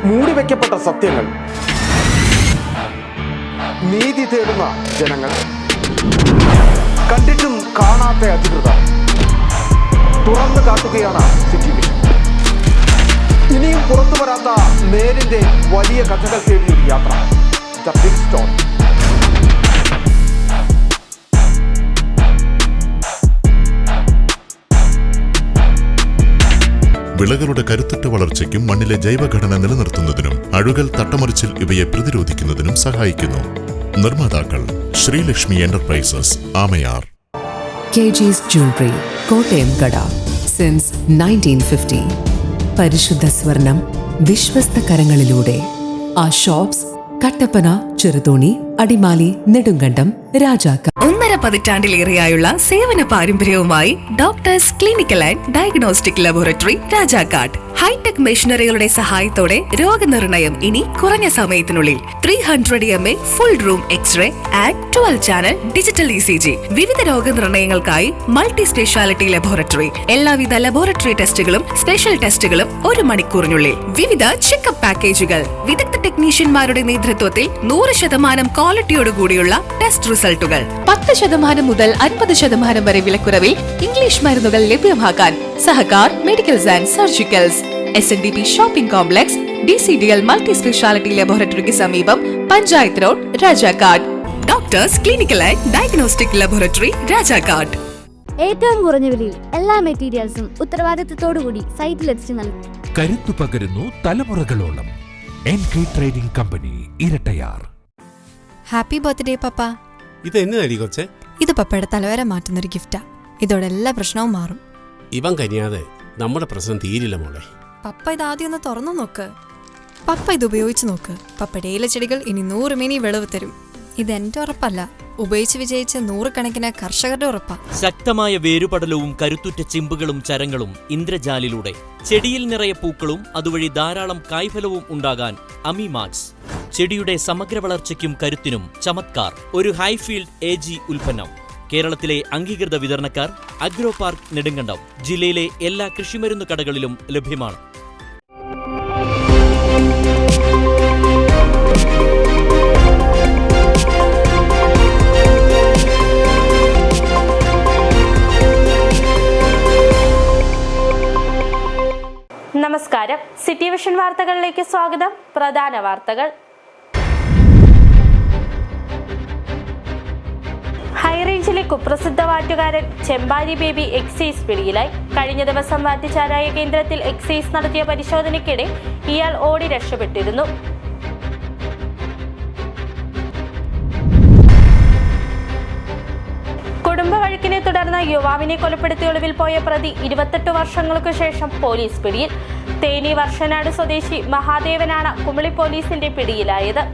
മൂടിവെക്കപ്പെട്ട സത്യങ്ങൾ, നീതി തേടുന്ന ജനങ്ങൾ, കണ്ടിട്ടും കാണാത്ത അധികൃതർ തുറന്നു കാട്ടുകയാണ് സിറ്റി വിഷൻ. ഇനിയും പുറത്തു വരാത്ത നേരിന്റെ വലിയ കഥകൾ തേടിയൊരു യാത്ര, ദ ബിഗ് സ്റ്റോറി. വിളകളുടെ കരുത്തുറ്റ വളർച്ചയ്ക്കും മണ്ണിലെ ജൈവഘടന നിലനിർത്തുന്നതിനും അഴുകൽ, തട്ടമറിച്ചിൽ ഇവയെ പ്രതിരോധിക്കുന്നതിനും സഹായിക്കുന്നു. നിർമ്മാതാക്കൾ Sreelakshmi enterprises, Amayar. KG's jewellery, Kottayam കട, സിൻസ് 1950. പരിശുദ്ധ സ്വർണം വിശ്വസ്ത കരങ്ങളിലൂടെ. ആ ഷോപ്സ് കട്ടപ്പന, ചെറുതോണി, അടിമാലി, നെടുങ്കണ്ടം, രാജാക്ക. 1.5 പതിറ്റാണ്ടിലേറെയായുള്ള സേവന പാരമ്പര്യവുമായി doctors clinical and diagnostic laboratory, Rajakkad. Hi tech മെഷീനറികളുടെ സഹായത്തോടെ രോഗനിർണയം ഇനി കുറഞ്ഞ സമയത്തിനുള്ളിൽ. 300 ml full room x ray and 12 channel digital ECG. വിവിധ രോഗനിർണയങ്ങൾക്കായി മൾട്ടി സ്പെഷ്യാലിറ്റി ലബോറട്ടറി. എല്ലാവിധ ലബോറട്ടറി ടെസ്റ്റുകളും സ്പെഷ്യൽ ടെസ്റ്റുകളും 1 മണിക്കൂറിനുള്ളിൽ. വിവിധ ചെക്കപ്പ് പാക്കേജുകൾ. വിദഗ്ധ ടെക്നീഷ്യന്മാരുടെ നേതൃത്വത്തിൽ 100% ക്വാളിറ്റിയോടുകൂടിയുള്ള ടെസ്റ്റ് റിസൾട്ടുകൾ. 10% മുതൽ 50% വരെ വിലക്കുറവിൽ ഇംഗ്ലീഷ് മരുന്നുകൾ ലഭ്യമാക്കാൻ Sahakar medicals and surgicals, SNDP shopping complex, DCDL multi speciality ലബോറട്ടറിക്ക് സമീപം, panchayat road, Rajakkad. Doctors clinical and diagnostic laboratory, Rajakkad. ഏറ്റവും കുറഞ്ഞ വിലയിൽ എല്ലാ മെറ്റീരിയൽസും ഉത്തരവാദിത്തത്തോടുകൂടി സൈറ്റിലെത്തിച്ചു നൽകും. കരുത്തു പകരുന്നു തലമുറകളോളം. NK trading company, Irattayar. Happy birthday papa. ഇത് എന്നതാടി കൊച്ചേ? ഇത് പപ്പയുടെ തലവര മാറ്റുന്നൊരു ഗിഫ്റ്റാ. ഇതോടെ എല്ലാ പ്രശ്നവും മാറും. ഇവൻ കനിയാതെ നമ്മുടെ പ്രശ്നം തീരില്ല മോളെ. പപ്പ ഇത് ആദ്യം ഒന്ന് തുറന്നു നോക്ക്. പപ്പ ഇത് ഉപയോഗിച്ച് നോക്ക്. പപ്പയുടെ ഇലച്ചെടികൾ ഇനി 100 മിനി വിളവ് തരും. ഇതെന്റെ ഉറപ്പല്ല, ഉപയോഗിച്ച് വിജയിച്ച 100 കണക്കിന് കർഷകരുടെ ഉറപ്പാ. ശക്തമായ വേരുപടലവും കരുത്തുറ്റ ചിമ്പുകളും ചരങ്ങളും ഇന്ദ്രജാലിലൂടെ ചെടിയിൽ നിറയെ പൂക്കളും അതുവഴി ധാരാളം കായ്ഫലവും ഉണ്ടാകാൻ അമിമാക്സ്. ചെടിയുടെ സമഗ്ര വളർച്ചയ്ക്കും കരുത്തിനും ചമത്കാർ. ഒരു ഹൈഫീൽഡ് AG ഉൽപ്പന്നം. കേരളത്തിലെ അംഗീകൃത വിതരണക്കാർ അഗ്രോ പാർക്ക്, നെടുങ്കണ്ടം. ജില്ലയിലെ എല്ലാ കൃഷിമരുന്ന് കടകളിലും ലഭ്യമാണ്. നമസ്കാരം. സിറ്റി വിഷൻ വാർത്തകളിലേക്ക് സ്വാഗതം. പ്രധാന വാർത്തകൾ. ഹൈറേഞ്ചിലെ കുപ്രസിദ്ധ വാറ്റുകാരൻ ചെമ്പാരി ബേബി എക്സൈസ് പിടിയിലായി. കഴിഞ്ഞ ദിവസം വാറ്റുചാരായ കേന്ദ്രത്തിൽ എക്സൈസ് നടത്തിയ പരിശോധനയ്ക്കിടെ ഇയാൾ ഓടി രക്ഷപ്പെട്ടിരുന്നു. കുടുംബ വഴക്കിനെ തുടർന്ന് യുവാവിനെ കൊലപ്പെടുത്തി ഒളിവിൽ പോയ പ്രതി 28 വർഷങ്ങൾക്ക് ശേഷം പോലീസ് പിടിയിൽ. തേനി വർഷനാട് സ്വദേശി മഹാദേവനാണ് കുമളി പോലീസിന്റെ പിടിയിലായത്.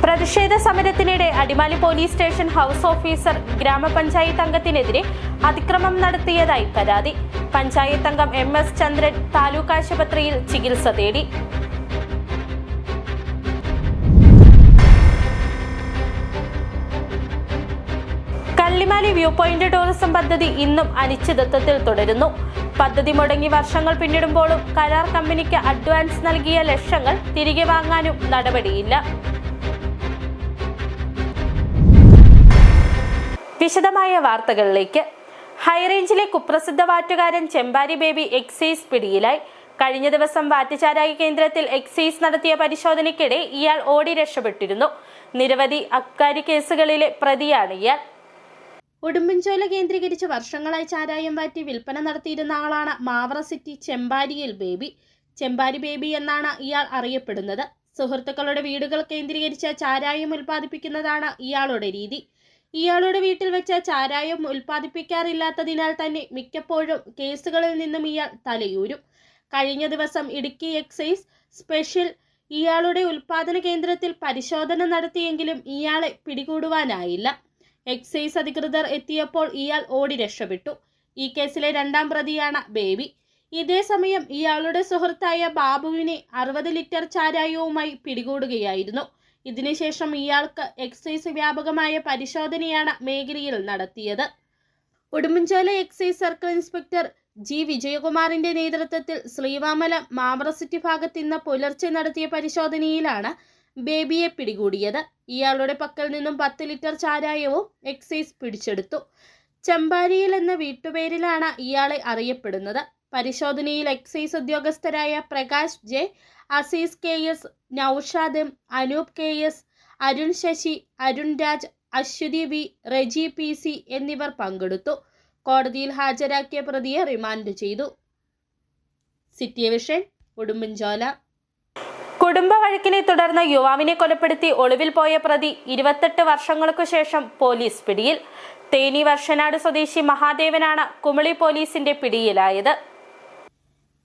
പ്രതിഷേധ സമരത്തിനിടെ Adimali police station house officer ഗ്രാമപഞ്ചായത്ത് അംഗത്തിനെതിരെ അതിക്രമം നടത്തിയതായി പരാതി. പഞ്ചായത്ത് അംഗം MS ചന്ദ്രൻ താലൂക്ക് ആശുപത്രിയിൽ ചികിത്സ തേടി. കള്ളിമാലി വ്യൂ പോയിന്റ് ടൂറിസം പദ്ധതി ഇന്നും അനിശ്ചിതത്വത്തിൽ തുടരുന്നു. പദ്ധതി മുടങ്ങി വർഷങ്ങൾ പിന്നിടുമ്പോഴും കരാർ കമ്പനിക്ക് അഡ്വാൻസ് നൽകിയ ലക്ഷങ്ങൾ തിരികെ വാങ്ങാനും നടപടിയില്ല. വിശദമായ വാർത്തകളിലേക്ക്. ഹൈറേഞ്ചിലെ കുപ്രസിദ്ധ വാറ്റുകാരൻ ചെമ്പാരി ബേബി എക്സൈസ് പിടിയിലായി. കഴിഞ്ഞ ദിവസം വാറ്റുചാരായ കേന്ദ്രത്തിൽ എക്സൈസ് നടത്തിയ പരിശോധനയ്ക്കിടെ ഇയാൾ ഓടി രക്ഷപ്പെട്ടിരുന്നു. നിരവധി അബ്കാരി കേസുകളിലെ പ്രതിയാണ് ഇയാൾ. ഉടുമ്പൻചോല കേന്ദ്രീകരിച്ച് വർഷങ്ങളായി ചാരായം വാറ്റി വിൽപ്പന നടത്തിയിരുന്ന ആളാണ് മാവറ സിറ്റി ചെമ്പാരിയിൽ ബേബി. ചെമ്പാരി ബേബി എന്നാണ് ഇയാൾ അറിയപ്പെടുന്നത്. സുഹൃത്തുക്കളുടെ വീടുകൾ കേന്ദ്രീകരിച്ച് ചാരായം ഉൽപ്പാദിപ്പിക്കുന്നതാണ് ഇയാളുടെ രീതി. ഇയാളുടെ വീട്ടിൽ വെച്ച് ചാരായം ഉൽപ്പാദിപ്പിക്കാറില്ലാത്തതിനാൽ തന്നെ മിക്കപ്പോഴും കേസുകളിൽ നിന്നും ഇയാൾ തലയൂരും. കഴിഞ്ഞ ദിവസം ഇടുക്കി എക്സൈസ് സ്പെഷ്യൽ ഇയാളുടെ ഉൽപ്പാദന കേന്ദ്രത്തിൽ പരിശോധന നടത്തിയെങ്കിലും ഇയാളെ പിടികൂടുവാനായില്ല. എക്സൈസ് അധികൃതർ എത്തിയപ്പോൾ ഇയാൾ ഓടി രക്ഷപ്പെട്ടു. ഈ കേസിലെ 2ാം പ്രതിയാണ് ബേബി. ഇതേസമയം ഇയാളുടെ സുഹൃത്തായ ബാബുവിനെ 60 ലിറ്റർ ചാരായവുമായി പിടികൂടുകയായിരുന്നു. ഇതിനുശേഷം ഇയാൾക്ക് എക്സൈസ് വ്യാപകമായ പരിശോധനയാണ് മേഖലയിൽ നടത്തിയത്. Udumbanchola excise circle inspector G വിജയകുമാറിന്റെ നേതൃത്വത്തിൽ ശ്രീവാമല മാമ്പ്ര ഭാഗത്ത് ഇന്ന് പുലർച്ചെ നടത്തിയ പരിശോധനയിലാണ് ബേബിയെ പിടികൂടിയത്. ഇയാളുടെ പക്കൽ നിന്നും 10 ലിറ്റർ ചാരായവും എക്സൈസ് പിടിച്ചെടുത്തു. ചെമ്പാരിയിൽ എന്ന വീട്ടുപേരിലാണ് ഇയാളെ അറിയപ്പെടുന്നത്. പരിശോധനയിൽ എക്സൈസ് ഉദ്യോഗസ്ഥരായ Prakash J, Azeez KS, Noushad M, Anoop KS, Arun Sasi, Arun Raj, Aswathy V, Reji PC എന്നിവർ പങ്കെടുത്തു. കോടതിയിൽ ഹാജരാക്കിയ പ്രതിയെ റിമാൻഡ് ചെയ്തു. City vision, Udumbanchola. കുടുംബ വഴക്കിനെ തുടർന്ന് യുവാവിനെ കൊലപ്പെടുത്തി ഒളിവിൽ പോയ പ്രതി 28 വർഷങ്ങൾക്കു ശേഷം പോലീസ് പിടിയിൽ. തേനി വർഷനാട് സ്വദേശി മഹാദേവനാണ് കുമളി പോലീസിന്റെ പിടിയിലായത്.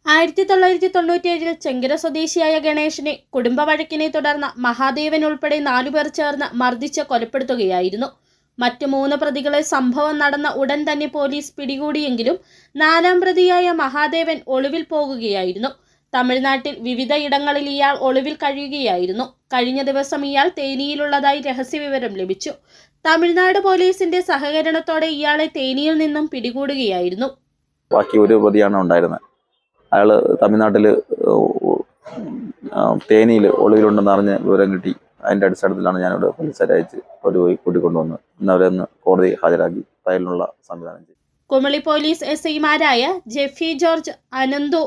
1997 ചെങ്കര സ്വദേശിയായ ഗണേഷിനെ കുടുംബ വഴക്കിനെ തുടർന്ന് മഹാദേവൻ ഉൾപ്പെടെ 4 പേർ ചേർന്ന് മർദ്ദിച്ച് കൊലപ്പെടുത്തുകയായിരുന്നു. മറ്റ് 3 പ്രതികളെ സംഭവം നടന്ന ഉടൻ തന്നെ പോലീസ് പിടികൂടിയെങ്കിലും 4ാം പ്രതിയായ മഹാദേവൻ ഒളിവിൽ പോകുകയായിരുന്നു. തമിഴ്നാട്ടിൽ വിവിധ ഇടങ്ങളിൽ ഇയാൾ ഒളിവിൽ കഴിയുകയായിരുന്നു. കഴിഞ്ഞ ദിവസം ഇയാൾ തേനിയിലുള്ളതായി രഹസ്യവിവരം ലഭിച്ചു. തമിഴ്നാട് പോലീസിന്റെ സഹകരണത്തോടെ ഇയാളെ തേനിയിൽ നിന്നും പിടികൂടുകയായിരുന്നു. ബാക്കി ഒരു പ്രതിയാണ് ഉണ്ടായിരുന്നത്. അയാൾ തമിഴ്നാട്ടിൽ തേനിയിൽ ഒളിവിലുണ്ടെന്ന് അറിഞ്ഞ് വിവരം കിട്ടി. അതിൻ്റെ അടിസ്ഥാനത്തിലാണ് ഞാനിവിടെ പോലീസുകാരെ അയച്ച് അവർ പോയി കൂട്ടിക്കൊണ്ടുവന്ന് ഇന്ന് അവരെ കോടതി ഹാജരാക്കി ട്രയലിനുള്ള സംവിധാനം ചെയ്തു. കുമളി പോലീസ് SI-മാരായ ജെഫി ജോർജ്, അനന്തു,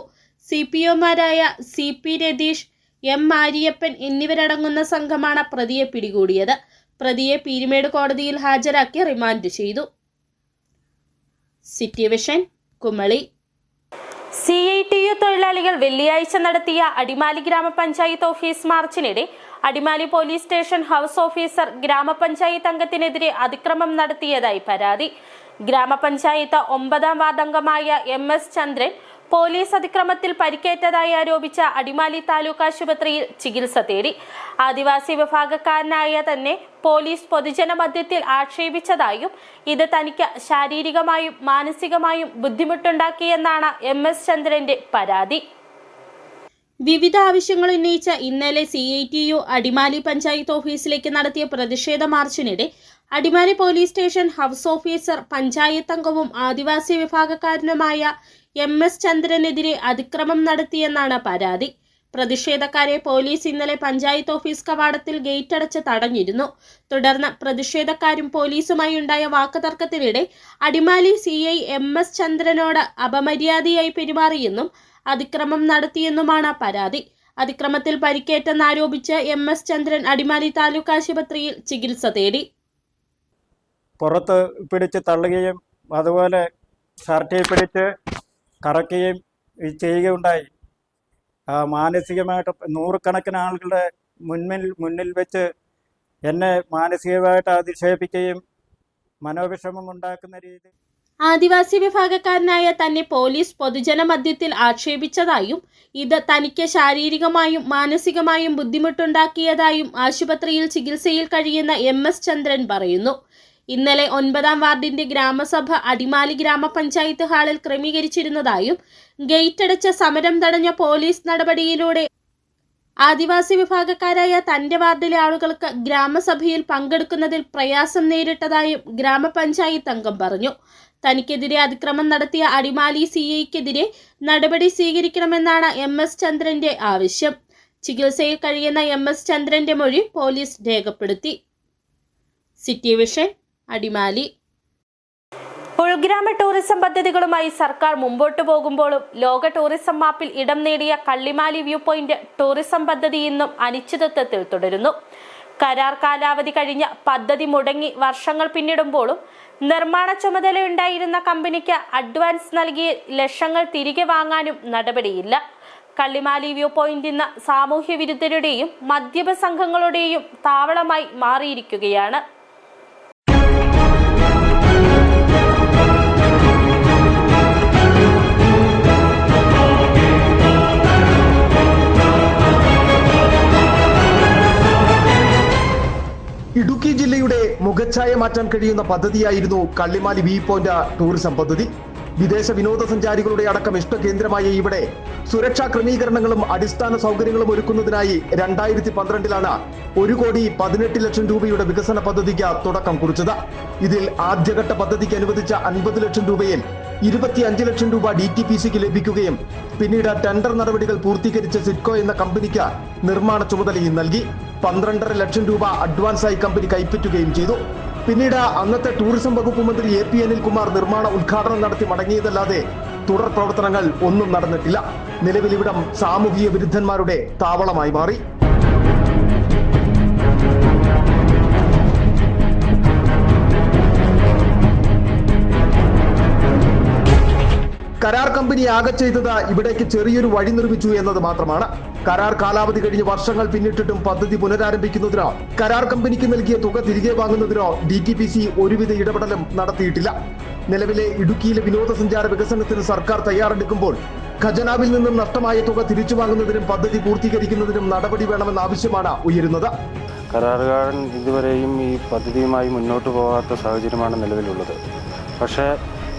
CPO-മാരായ CP രതീഷ്, M മാരിയപ്പൻ എന്നിവരടങ്ങുന്ന സംഘമാണ് പ്രതിയെ പിടികൂടിയത്. പ്രതിയെ പീരുമേട് കോടതിയിൽ ഹാജരാക്കി റിമാൻഡ് ചെയ്തു. City vision, Kumily. CITU തൊഴിലാളികൾ വെള്ളിയാഴ്ച നടത്തിയ അടിമാലി ഗ്രാമപഞ്ചായത്ത് ഓഫീസ് മാർച്ചിനിടെ Adimali police station house officer ഗ്രാമപഞ്ചായത്ത് അംഗത്തിനെതിരെ അതിക്രമം നടത്തിയതായി പരാതി. ഗ്രാമപഞ്ചായത്ത് 9ാം വാർഡ് അംഗമായ MS ചന്ദ്രൻ പോലീസ് അതിക്രമത്തിൽ പരിക്കേറ്റതായി ആരോപിച്ച അടിമാലി താലൂക്ക് ആശുപത്രിയിൽ ചികിത്സ തേടി. ആദിവാസി വിഭാഗക്കാരനായ തന്നെ പോലീസ് പൊതുജന മധ്യത്തിൽ ആക്ഷേപിച്ചതായും ഇത് തനിക്ക് ശാരീരികമായും മാനസികമായും ബുദ്ധിമുട്ടുണ്ടാക്കിയെന്നാണ് MS ചന്ദ്രന്റെ പരാതി. വിവിധ ആവശ്യങ്ങൾ ഉന്നയിച്ച ഇന്നലെ CITU അടിമാലി പഞ്ചായത്ത് ഓഫീസിലേക്ക് നടത്തിയ പ്രതിഷേധ മാർച്ചിനിടെ Adimali police station house officer panchayat അംഗവും ആദിവാസി വിഭാഗക്കാരനുമായ MS ചന്ദ്രനെതിരെ അതിക്രമം നടത്തിയെന്നാണ് പരാതി. പ്രതിഷേധക്കാരെ പോലീസ് ഇന്നലെ പഞ്ചായത്ത് ഓഫീസ് കവാടത്തിൽ ഗേറ്റ് അടച്ച് തടഞ്ഞിരുന്നു. തുടർന്ന് പ്രതിഷേധക്കാരും പോലീസുമായി ഉണ്ടായ വാക്കുതർക്കത്തിനിടെ അടിമാലി CI MS ചന്ദ്രനോട് അപമര്യാദയായി പെരുമാറിയെന്നും അതിക്രമം നടത്തിയെന്നുമാണ് പരാതി. അതിക്രമത്തിൽ പരിക്കേറ്റെന്നാരോപിച്ച് MS ചന്ദ്രൻ അടിമാലി താലൂക്ക് ആശുപത്രിയിൽ ചികിത്സ തേടി. പുറത്ത് പിടിച്ച് തള്ളുകയും അതുപോലെ ഷർട്ടിൽ പിടിച്ച് കറക്കുകയും ചെയ്യുകയുണ്ടായി. മാനസികമായിട്ട് 100 കണക്കിന് ആളുകളുടെ മുന്നിൽ വെച്ച് എന്നെ മാനസികമായിട്ട് അധിക്ഷേപിക്കുകയും മനോവിഷമം ഉണ്ടാക്കുന്ന രീതി. ആദിവാസി വിഭാഗക്കാരനായ തന്നെ പോലീസ് പൊതുജന മധ്യത്തിൽ ആക്ഷേപിച്ചതായും ഇത് തനിക്ക് ശാരീരികമായും മാനസികമായും ബുദ്ധിമുട്ടുണ്ടാക്കിയതായും ആശുപത്രിയിൽ ചികിത്സയിൽ കഴിയുന്ന MS ചന്ദ്രൻ പറയുന്നു. ഇന്നലെ 9ാം വാർഡിന്റെ ഗ്രാമസഭ അടിമാലി ഗ്രാമപഞ്ചായത്ത് ഹാളിൽ ക്രമീകരിച്ചിരുന്നതായും ഗേറ്റ് അടച്ച സമരം തടഞ്ഞ പോലീസ് നടപടിയിലൂടെ ആദിവാസി വിഭാഗക്കാരായ തന്റെ വാർഡിലെ ആളുകൾക്ക് ഗ്രാമസഭയിൽ പങ്കെടുക്കുന്നതിൽ പ്രയാസം നേരിട്ടതായും ഗ്രാമപഞ്ചായത്ത് അംഗം പറഞ്ഞു. തനിക്കെതിരെ അതിക്രമം നടത്തിയ അടിമാലി CIക്കെതിരെ നടപടി സ്വീകരിക്കണമെന്നാണ് MS ചന്ദ്രന്റെ ആവശ്യം. ചികിത്സയിൽ കഴിയുന്ന MS ചന്ദ്രന്റെ മൊഴി പോലീസ് രേഖപ്പെടുത്തി. City vision, Adimali. ഉൾഗ്രാമ ടൂറിസം പദ്ധതികളുമായി സർക്കാർ മുമ്പോട്ടു പോകുമ്പോഴും ലോക ടൂറിസം മാപ്പിൽ ഇടം നേടിയ കള്ളിമാലി വ്യൂ പോയിന്റ് ടൂറിസം പദ്ധതി ഇന്നും അനിശ്ചിതത്വത്തിൽ തുടരുന്നു. കരാർ കാലാവധി കഴിഞ്ഞ പദ്ധതി മുടങ്ങി വർഷങ്ങൾ പിന്നിടുമ്പോഴും നിർമ്മാണ ചുമതലയുണ്ടായിരുന്ന കമ്പനിക്ക് അഡ്വാൻസ് നൽകിയ ലക്ഷങ്ങൾ തിരികെ വാങ്ങാനും നടപടിയില്ല. കള്ളിമാലി വ്യൂ പോയിന്റ് ഇന്ന് സാമൂഹ്യ വിരുദ്ധരുടെയും മദ്യപ സംഘങ്ങളുടെയും താവളമായി മാറിയിരിക്കുകയാണ്. ഇടുക്കി ജില്ലയുടെ മുഖച്ഛായ മാറ്റാൻ കഴിയുന്ന പദ്ധതിയായിരുന്നു കള്ളിമാലി വ്യൂ പോയിന്റ് ടൂറിസം പദ്ധതി. വിദേശ വിനോദസഞ്ചാരികളുടെ അടക്കം ഇഷ്ടകേന്ദ്രമായ ഇവിടെ സുരക്ഷാ ക്രമീകരണങ്ങളും അടിസ്ഥാന സൗകര്യങ്ങളും ഒരുക്കുന്നതിനായി 2012 1,18,00,000 രൂപയുടെ വികസന പദ്ധതിക്ക് തുടക്കം കുറിച്ചത്. ഇതിൽ ആദ്യഘട്ട പദ്ധതിക്ക് അനുവദിച്ച 50 ലക്ഷം രൂപയിൽ 25 ലക്ഷം രൂപ DTPCക്ക് ലഭിക്കുകയും പിന്നീട് ടെൻഡർ നടപടികൾ പൂർത്തീകരിച്ച സിഡ്കോ എന്ന കമ്പനിക്ക് നിർമ്മാണ ചുമതലയും നൽകി. 12.5 ലക്ഷം രൂപ അഡ്വാൻസായി കമ്പനി കൈപ്പറ്റുകയും ചെയ്തു. പിന്നീട് അന്നത്തെ ടൂറിസം വകുപ്പ് മന്ത്രി AP അനിൽകുമാർ നിർമ്മാണ ഉദ്ഘാടനം നടത്തി മടങ്ങിയതല്ലാതെ തുടർ പ്രവർത്തനങ്ങൾ ഒന്നും നടന്നിട്ടില്ല. നിലവിൽ ഇവിടം സാമൂഹിക വിരുദ്ധന്മാരുടെ താവളമായി മാറി. കരാർ കമ്പനി ആകെ ചെയ്തത് ഇവിടേക്ക് ചെറിയൊരു വഴി നിർമ്മിച്ചു എന്നത് മാത്രമാണ്. കരാർ കാലാവധി കഴിഞ്ഞ് വർഷങ്ങൾ പിന്നിട്ടിട്ടും പദ്ധതി പുനരാരംഭിക്കുന്നതിനോ കരാർ കമ്പനിക്ക് നൽകിയ തുക തിരികെ വാങ്ങുന്നതിനോ DTPC ഒരുവിധ ഇടപെടലും നടത്തിയിട്ടില്ല. നിലവിലെ ഇടുക്കിയിലെ വിനോദസഞ്ചാര വികസനത്തിന് സർക്കാർ തയ്യാറെടുക്കുമ്പോൾ ഖജനാവിൽ നിന്നും നഷ്ടമായ തുക തിരിച്ചു വാങ്ങുന്നതിനും പദ്ധതി പൂർത്തീകരിക്കുന്നതിനും നടപടി വേണമെന്ന ആവശ്യമാണ് ഉയരുന്നത്. കരാറുകാരൻ ഇതുവരെയും ഈ പദ്ധതിയുമായി മുന്നോട്ട് പോകാത്ത സാഹചര്യമാണ് നിലവിലുള്ളത്. പക്ഷേ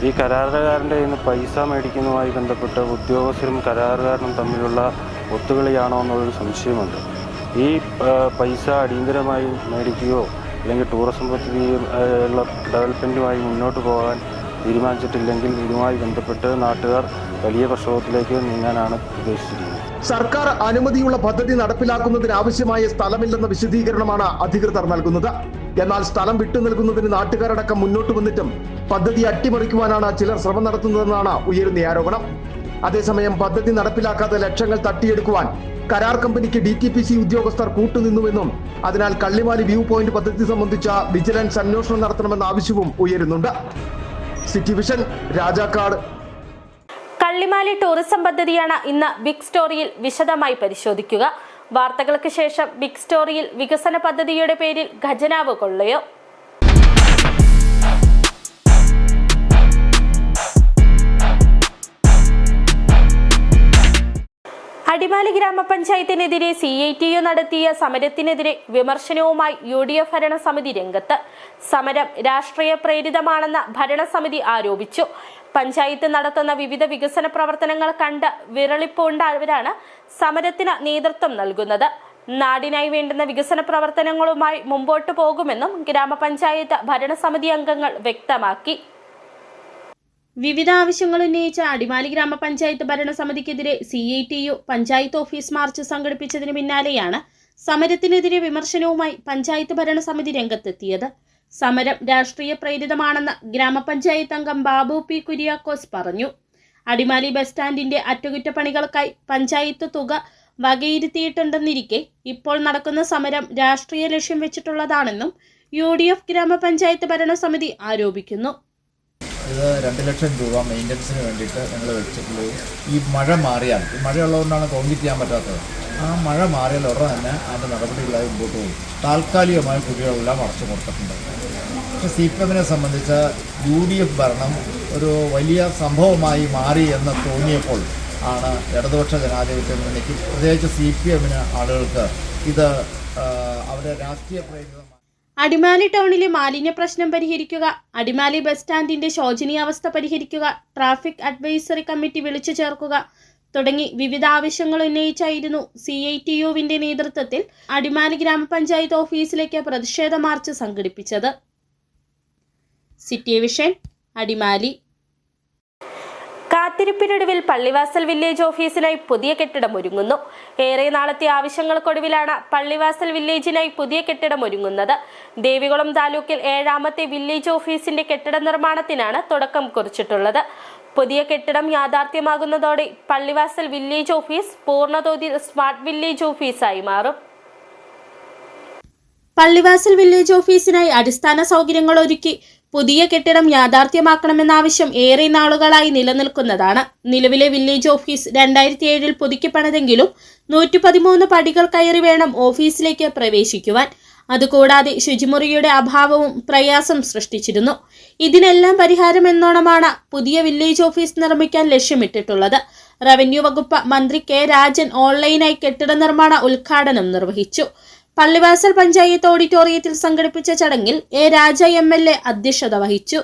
ഈ കരാറുകാരൻ്റെ ഇന്ന് പൈസ മേടിക്കുന്നതുമായി ബന്ധപ്പെട്ട് ഉദ്യോഗസ്ഥരും കരാറുകാരനും തമ്മിലുള്ള ഒത്തുകളിയാണോ എന്നുള്ളൊരു സംശയമുണ്ട്. ഈ പൈസ അടിയന്തരമായി മേടിക്കുകയോ അല്ലെങ്കിൽ ടൂറിസം പദ്ധതിയുള്ള ഡെവലപ്മെൻറ്റുമായി മുന്നോട്ട് പോകാൻ തീരുമാനിച്ചിട്ടില്ലെങ്കിൽ ഇതുമായി ബന്ധപ്പെട്ട് നാട്ടുകാർ വലിയ പ്രക്ഷോഭത്തിലേക്ക് നീങ്ങാനാണ് ഉദ്ദേശിച്ചിരിക്കുന്നത്. സർക്കാർ അനുമതിയുള്ള പദ്ധതി നടപ്പിലാക്കുന്നതിന് ആവശ്യമായ സ്ഥലമില്ലെന്ന വിശദീകരണമാണ് അധികൃതർ നൽകുന്നത്. എന്നാൽ സ്ഥലം വിട്ടു നൽകുന്നതിന് നാട്ടുകാരടക്കം മുന്നോട്ട് വന്നിട്ടും പദ്ധതി അട്ടിമറിക്കുവാനാണ് ചിലർ ശ്രമം നടത്തുന്നതെന്നാണ് ഉയരുന്ന ആരോപണം. അതേസമയം പദ്ധതി നടപ്പിലാക്കാതെ ലക്ഷങ്ങൾ തട്ടിയെടുക്കുവാൻ കരാർ കമ്പനിക്ക് DTPC ഉദ്യോഗസ്ഥർ കൂട്ടുനിന്നുവെന്നും അതിനാൽ കള്ളിമാലി വ്യൂ പോയിന്റ് പദ്ധതി സംബന്ധിച്ച വിജിലൻസ് അന്വേഷണം നടത്തണമെന്ന ആവശ്യവും ഉയരുന്നുണ്ട്. City vision, Rajakkad. Kallimali tourism പദ്ധതിയാണ് ഇന്ന് ബിഗ് സ്റ്റോറിയിൽ വിശദമായി പരിശോധിക്കുക. വാർത്തകൾക്ക് ശേഷം ബിഗ് സ്റ്റോറിയിൽ വികസന പദ്ധതിയുടെ പേരിൽ ഖജനാവ് കൊള്ളയോ? അടിമാലി ഗ്രാമപഞ്ചായത്തിനെതിരെ CITU നടത്തിയ സമരത്തിനെതിരെ വിമർശനവുമായി UDF ഭരണസമിതി രംഗത്ത്. സമരം രാഷ്ട്രീയ പ്രേരിതമാണെന്ന് ഭരണസമിതി ആരോപിച്ചു. പഞ്ചായത്ത് നടത്തുന്ന വിവിധ വികസന പ്രവർത്തനങ്ങൾ കണ്ട് വിരളിപ്പുണ്ടായവരാണ് സമരത്തിന് നേതൃത്വം നൽകുന്നത്. നാടിനായി വേണ്ടുന്ന വികസന പ്രവർത്തനങ്ങളുമായി മുമ്പോട്ട് പോകുമെന്നും ഗ്രാമപഞ്ചായത്ത് ഭരണസമിതി അംഗങ്ങൾ വ്യക്തമാക്കി. വിവിധ ആവശ്യങ്ങൾ ഉന്നയിച്ച അടിമാലി ഗ്രാമപഞ്ചായത്ത് ഭരണസമിതിക്കെതിരെ CITU പഞ്ചായത്ത് ഓഫീസ് മാർച്ച് സംഘടിപ്പിച്ചതിന് പിന്നാലെയാണ് സമരത്തിനെതിരെ വിമർശനവുമായി പഞ്ചായത്ത് ഭരണസമിതി രംഗത്തെത്തിയത്. സമരം രാഷ്ട്രീയ പ്രേരിതമാണെന്ന് ഗ്രാമപഞ്ചായത്ത് അംഗം ബാബു P. കുര്യാക്കോസ് പറഞ്ഞു. അടിമാലി ബസ് സ്റ്റാൻഡിന്റെ അറ്റകുറ്റപ്പണികൾക്കായി പഞ്ചായത്ത് തുക വകയിരുത്തിയിട്ടുണ്ടെന്നിരിക്കെ ഇപ്പോൾ നടക്കുന്ന സമരം രാഷ്ട്രീയ ലക്ഷ്യം വെച്ചിട്ടുള്ളതാണെന്നും UDF ഗ്രാമപഞ്ചായത്ത് ഭരണസമിതി ആരോപിക്കുന്നു. ഇത് 2 ലക്ഷം രൂപ മെയിൻ്റനൻസിന് വേണ്ടിയിട്ട് ഞങ്ങൾ വെച്ചിട്ടുള്ളത്. ഈ മഴ മാറിയാൽ, ഈ മഴയുള്ളതുകൊണ്ടാണ് കോൺക്രീറ്റ് ചെയ്യാൻ പറ്റാത്തത്. ആ മഴ മാറിയാൽ ഉടനെ തന്നെ അതിൻ്റെ നടപടികളായി മുമ്പോട്ട് പോകും. താൽക്കാലികമായ കുഴികളെല്ലാം അടച്ചു കൊടുത്തിട്ടുണ്ട്. പക്ഷേ CPM-നെ സംബന്ധിച്ച് UDF ഭരണം ഒരു വലിയ സംഭവമായി മാറി എന്ന് തോന്നിയപ്പോൾ ആണ് ഇടതുപക്ഷ ജനാധിപത്യ മുന്നണിക്ക്, പ്രത്യേകിച്ച് CPM-ന് ആളുകൾക്ക് ഇത് അവരുടെ രാഷ്ട്രീയ പ്രേരിതമാണ്. അടിമാലി ടൗണിലെ മാലിന്യ പ്രശ്നം പരിഹരിക്കുക, അടിമാലി ബസ് സ്റ്റാൻഡിന്റെ ശോചനീയാവസ്ഥ പരിഹരിക്കുക, ട്രാഫിക് അഡ്വൈസറി കമ്മിറ്റി വിളിച്ചു ചേർക്കുക തുടങ്ങി വിവിധ ആവശ്യങ്ങൾ ഉന്നയിച്ചായിരുന്നു CITU-വിന്റെ നേതൃത്വത്തിൽ അടിമാലി ഗ്രാമപഞ്ചായത്ത് ഓഫീസിലേക്ക് പ്രതിഷേധ മാർച്ച് സംഘടിപ്പിച്ചത്. City vision, Adimali. കാത്തിരിപ്പിനൊടുവിൽ പള്ളിവാസൽ വില്ലേജ് ഓഫീസിനായി പുതിയ കെട്ടിടം ഒരുങ്ങുന്നു. ഏറെ നാളത്തെ ആവശ്യങ്ങൾക്കൊടുവിലാണ് പള്ളിവാസൽ വില്ലേജിനായി പുതിയ കെട്ടിടം ഒരുങ്ങുന്നത്. ദേവികുളം താലൂക്കിൽ 7ാമത്തെ വില്ലേജ് ഓഫീസിന്റെ കെട്ടിട നിർമ്മാണത്തിനാണ് തുടക്കം കുറിച്ചിട്ടുള്ളത്. പുതിയ കെട്ടിടം യാഥാർത്ഥ്യമാകുന്നതോടെ പള്ളിവാസൽ വില്ലേജ് ഓഫീസ് പൂർണ്ണതോതിൽ സ്മാർട്ട് വില്ലേജ് ഓഫീസായി മാറും. പള്ളിവാസൽ വില്ലേജ് ഓഫീസിനായി അടിസ്ഥാന സൗകര്യങ്ങൾ ഒരുക്കി പുതിയ കെട്ടിടം യാഥാർത്ഥ്യമാക്കണമെന്ന ആവശ്യം ഏറെ നാളുകളായി നിലനിൽക്കുന്നതാണ്. നിലവിലെ വില്ലേജ് ഓഫീസ് 2007 പുതുക്കി പണിതെങ്കിലും 113 പടികൾ കയറി വേണം ഓഫീസിലേക്ക് പ്രവേശിക്കുവാൻ. അതുകൂടാതെ ശുചിമുറിയുടെ അഭാവവും പ്രയാസം സൃഷ്ടിച്ചിരുന്നു. ഇതിനെല്ലാം പരിഹാരം എന്നോണമാണ് പുതിയ വില്ലേജ് ഓഫീസ് നിർമ്മിക്കാൻ ലക്ഷ്യമിട്ടിട്ടുള്ളത്. റവന്യൂ വകുപ്പ് മന്ത്രി K. രാജൻ ഓൺലൈനായി കെട്ടിട നിർമ്മാണ ഉദ്ഘാടനം നിർവഹിച്ചു. പള്ളിവാസൽ പഞ്ചായത്ത് ഓഡിറ്റോറിയത്തിൽ സംഘടിപ്പിച്ച ചടങ്ങിൽ A. രാജ MLA അധ്യക്ഷത വഹിച്ചു.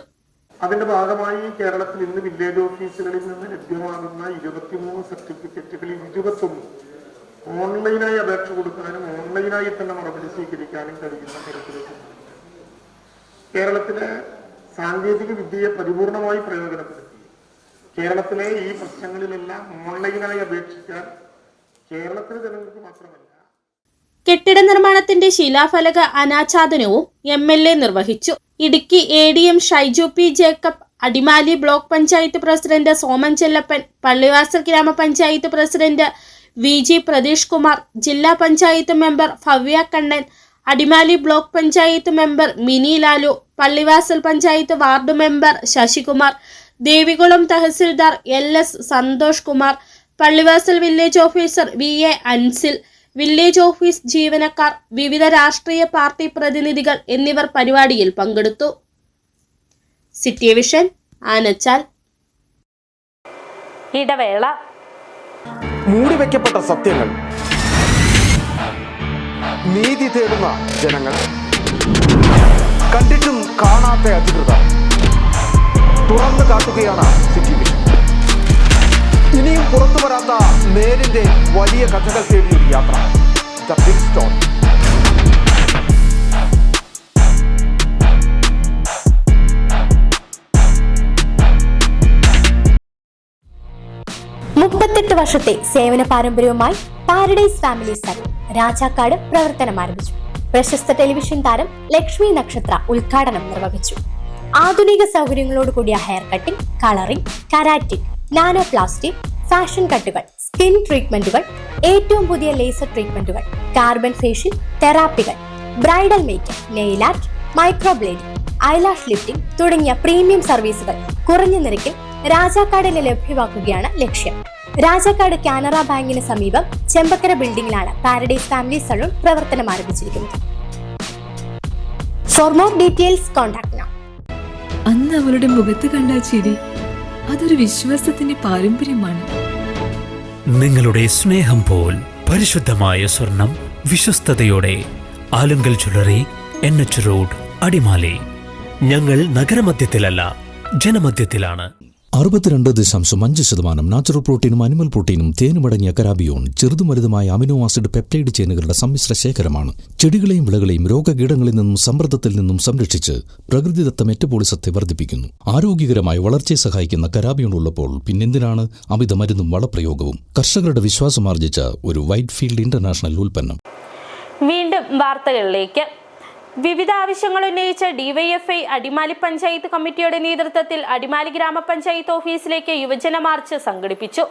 അതിന്റെ ഭാഗമായി കേരളത്തിൽ ഇന്ന് വില്ലേജ് ഓഫീസുകളിൽ നിന്ന് ലഭ്യമാകുന്ന 23 സർട്ടിഫിക്കറ്റുകളിൽ 21 ഓൺലൈനായി അപേക്ഷ കൊടുക്കാനും ഓൺലൈനായി തന്നെ മറുപടി സ്വീകരിക്കാനും കഴിയുന്ന തരത്തിലേക്ക് കേരളത്തിലെ സാങ്കേതിക വിദ്യയെ പരിപൂർണമായി പ്രയോജനപ്പെടുത്തി കേരളത്തിലെ ഈ പ്രശ്നങ്ങളിലെല്ലാം ഓൺലൈനായി അപേക്ഷിക്കാൻ കേരളത്തിലെ ജനങ്ങൾക്ക് മാത്രമല്ല. കെട്ടിട നിർമ്മാണത്തിന്റെ ശിലാഫലക അനാച്ഛാദനവും MLA നിർവഹിച്ചു. Idukki ADM Shaiju P Jacob, Adimali block panchayat president Soman Chellappan, Pallivasal ഗ്രാമപഞ്ചായത്ത് പ്രസിഡന്റ് VG പ്രതീഷ് കുമാർ, ജില്ലാ panchayat member Bhavya Kannan, Adimali block panchayat member Mini Lalu, Pallivasal panchayat ward member Sasikumar, Devikulam tahsildar LS Santhosh Kumar, Pallivasal village officer VA Ansil, village office ജീവനക്കാർ, വിവിധ രാഷ്ട്രീയ പാർട്ടി പ്രതിനിധികൾ എന്നിവർ പരിപാടിയിൽ പങ്കെടുത്തു. City vision, Anachal. ഇടവേള. മൂടിവെക്കപ്പെട്ട സത്യങ്ങൾ, നീതി തേടുന്ന ജനങ്ങൾ, കണ്ടിട്ടും കാണാത്ത അധികൃതർ, തുറന്നു കാട്ടുകയാണ് സിറ്റി വിഷൻ. ഇനിയും പുറത്തു വരാത്ത നേരിന്റെ വലിയ കഥകൾ തേടിയൊരു യാത്ര. The big stone. വർഷത്തെ സേവന പാരമ്പര്യവുമായി പാരഡൈസ് ഫാമിലി സലൂൺ രാജാക്കാട് പ്രവർത്തനം ആരംഭിച്ചു. പ്രശസ്ത ടെലിവിഷൻ താരം ലക്ഷ്മി നക്ഷത്ര ഉദ്ഘാടനം നിർവഹിച്ചു. ആധുനിക സൗകര്യങ്ങളോട് കൂടിയ hair cutting, colouring, keratin, nano plastic, fashion കട്ടുകൾ, സ്കിൻ ട്രീറ്റ്മെന്റുകൾ, ഏറ്റവും പുതിയ ലേസർ ട്രീറ്റ്മെന്റുകൾ, കാർബൺ ഫേഷ്യൽ തെറാപ്പികൾ, bridal makeup, nail art, microblading, eyelash lifting തുടങ്ങിയ പ്രീമിയം സർവീസുകൾ കുറഞ്ഞ നിരക്കിൽ രാജാക്കാടിൽ ലഭ്യമാക്കുകയാണ് ലക്ഷ്യം. രാജാക്കാട് കാനറ ബാങ്കിന് സമീപം ചെമ്പക്കര ബിൽഡിംഗിലാണ് പാരഡൈസ് ഫാമിലി സലൂൺ പ്രവർത്തനം ആരംഭിച്ചിരിക്കുന്നത്. For more details contact now. അന്ന് അവളുടെ മുഖത്ത് കണ്ട ചിരി അതൊരു വിശ്വാസത്തിന്റെ പാരമ്പര്യമാണ്. നിങ്ങളുടെ സ്നേഹം പോൽ പരിശുദ്ധമായ സ്വർണം വിശ്വസ്തയോടെ Alunkal jewellery, NH road, Adimali. ഞങ്ങൾ നഗരമധ്യത്തിലല്ല, ജനമധ്യത്തിലാണ്. 62.5% നാച്ചുറൽ പ്രോട്ടീനും അനിമൽ പ്രോട്ടീനും തേനുമടങ്ങിയ കരാബിയോൺ ചെറുതും വലുതുമായ അമിനോ ആസിഡ് പെപ്റ്റൈഡ് ചെയിനുകളുടെ സമ്മിശ്ര ശേഖരമാണ്. ചെടികളെയും വിളകളെയും രോഗകീടങ്ങളിൽ നിന്നും സമ്മർദ്ദത്തിൽ നിന്നും സംരക്ഷിച്ച് പ്രകൃതിദത്ത മെറ്റബോളിസത്തെ വർദ്ധിപ്പിക്കുന്നു. ആരോഗ്യകരമായ വളർച്ചയെ സഹായിക്കുന്ന കരാബിയോൺ ഉള്ളപ്പോൾ പിന്നെന്തിനാണ് അമിത മരുന്നും വളപ്രയോഗവും? കർഷകരുടെ വിശ്വാസമാർജിച്ച ഒരു വൈറ്റ് ഫീൽഡ് ഇന്റർനാഷണൽ ഉൽപ്പന്നം. വീണ്ടും വാർത്തകളിലേക്ക്. വിവിധ ആവശ്യങ്ങൾ ഉന്നയിച്ച ഡിവൈഎഫ്ഐ അടിമാലി പഞ്ചായത്ത് കമ്മിറ്റിയുടെ നേതൃത്വത്തിൽ അടിമാലി ഗ്രാമപഞ്ചായത്ത് ഓഫീസിലേക്ക് യുവജന മാർച്ച് സംഘടിപ്പിച്ചു.